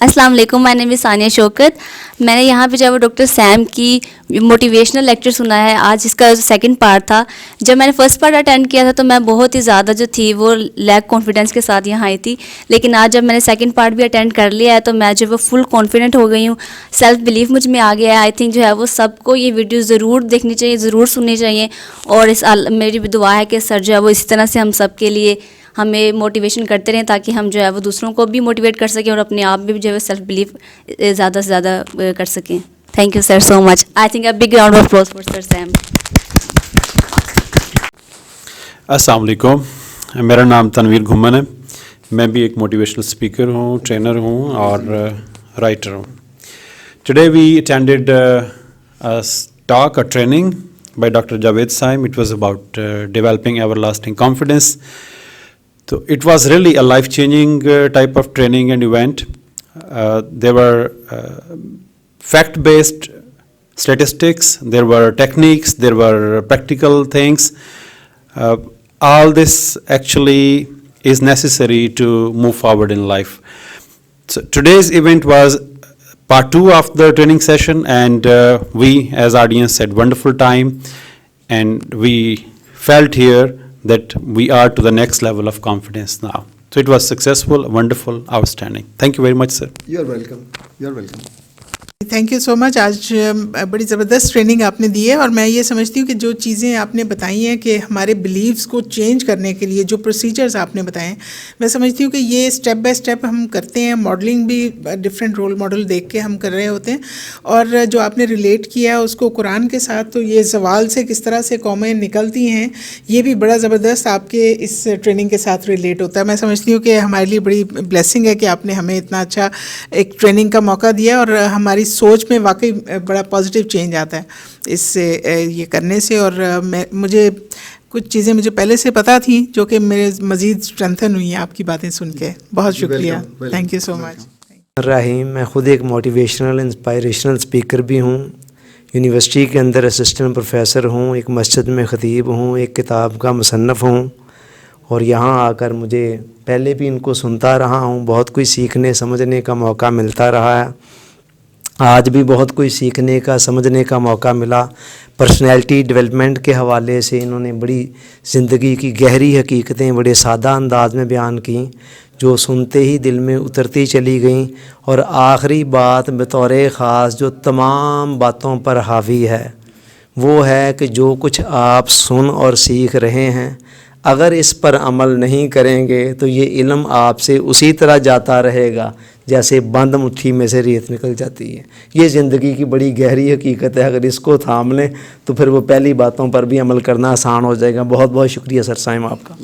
अस्सलाम वालेकुम, my name is Sania Shaukat. मैंने यहाँ पे जब डॉक्टर सैम की मोटिवेशनल लेक्चर सुना है, आज इसका सेकंड पार्ट था। जब मैंने फर्स्ट पार्ट अटेंड किया था तो मैं बहुत ही ज़्यादा जो थी वो लैक कॉन्फिडेंस के साथ यहाँ आई थी, लेकिन आज जब मैंने सेकंड पार्ट भी अटेंड कर लिया है तो मैं जो वो फुल कॉन्फिडेंट हो गई हूँ, सेल्फ बिलीफ मुझ में आ गया है। आई थिंक जो है वो सबको ये वीडियो ज़रूर देखनी चाहिए, ज़रूर सुननी चाहिए। और मेरी भी दुआ है कि सर जो है वो इसी तरह से हम सब के लिए हमें मोटिवेशन करते रहें, ताकि हम जो है वो दूसरों को भी मोटिवेट कर सकें और अपने आप भी जो है सेल्फ बिलीफ ज़्यादा से ज़्यादा कर सकें। Thank you sir so much. I think a big round of applause for sir Sam. अस्सलाम वालेकुम, मेरा नाम तनवीर घुम्मन है। मैं भी एक मोटिवेशनल स्पीकर हूँ, ट्रेनर हूँ और राइटर हूँ। Today we attended a training by Dr. Javed Saim. It was about developing everlasting confidence. So it was really a life-changing type of training and event. There were fact-based statistics, there were techniques, there were practical things. All this actually is necessary to move forward in life. So today's event was part 2 of the training session, and we as audience had wonderful time, and we felt here that we are to the next level of confidence now. So it was successful, wonderful, outstanding. Thank you very much, sir. You're welcome. You're welcome. Thank you so much. आज बड़ी ज़बरदस्त training आपने दी है और मैं ये समझती हूँ कि जो चीज़ें आपने बताई हैं कि हमारे बिलीव्स को चेंज करने के लिए जो प्रोसीजर्स आपने बताए हैं, मैं समझती हूँ कि ये स्टेप बाय स्टेप हम करते हैं। मॉडलिंग भी डिफरेंट रोल मॉडल देख के हम कर रहे होते हैं, और जो आपने रिलेट किया है उसको कुरान के साथ, तो ये सवाल से किस तरह से कौमें निकलती हैं, ये भी बड़ा ज़बरदस्त आपके इस ट्रेनिंग के साथ रिलेट होता है। मैं समझती हूँ कि हमारे लिए बड़ी ब्लेसिंग है कि आपने हमें इतना अच्छा एक ट्रेनिंग का मौका दिया, और हमारी सोच में वाकई बड़ा पॉजिटिव चेंज आता है इससे, ये करने से। और मुझे कुछ चीज़ें मुझे पहले से पता थी जो कि मेरे मज़ीद स्ट्रेंथन हुई हैं आपकी बातें सुन के। बहुत शुक्रिया, थैंक यू सो मच। रहीम, मैं ख़ुद एक मोटिवेशनल इंस्पायरेशनल स्पीकर भी हूँ, यूनिवर्सिटी के अंदर असिस्टेंट प्रोफेसर हूँ, एक मस्जिद में ख़तीब हूँ, एक किताब का मुसन्नफ़ हूँ, और यहाँ आकर मुझे पहले भी इनको सुनता रहा हूँ, बहुत कुछ सीखने समझने का मौका मिलता रहा है। आज भी बहुत कुछ सीखने का समझने का मौका मिला। पर्सनैलिटी डेवलपमेंट के हवाले से इन्होंने बड़ी ज़िंदगी की गहरी हकीकतें बड़े सादा अंदाज में बयान की, जो सुनते ही दिल में उतरती चली गईं। और आखिरी बात बतौर ख़ास जो तमाम बातों पर हावी है वो है कि जो कुछ आप सुन और सीख रहे हैं, अगर इस पर अमल नहीं करेंगे तो ये इल्म आपसे उसी तरह जाता रहेगा जैसे बंद मुट्ठी में से रेत निकल जाती है। ये ज़िंदगी की बड़ी गहरी हकीकत है। अगर इसको थाम लें तो फिर वो पहली बातों पर भी अमल करना आसान हो जाएगा। बहुत बहुत शुक्रिया सर साइम आपका।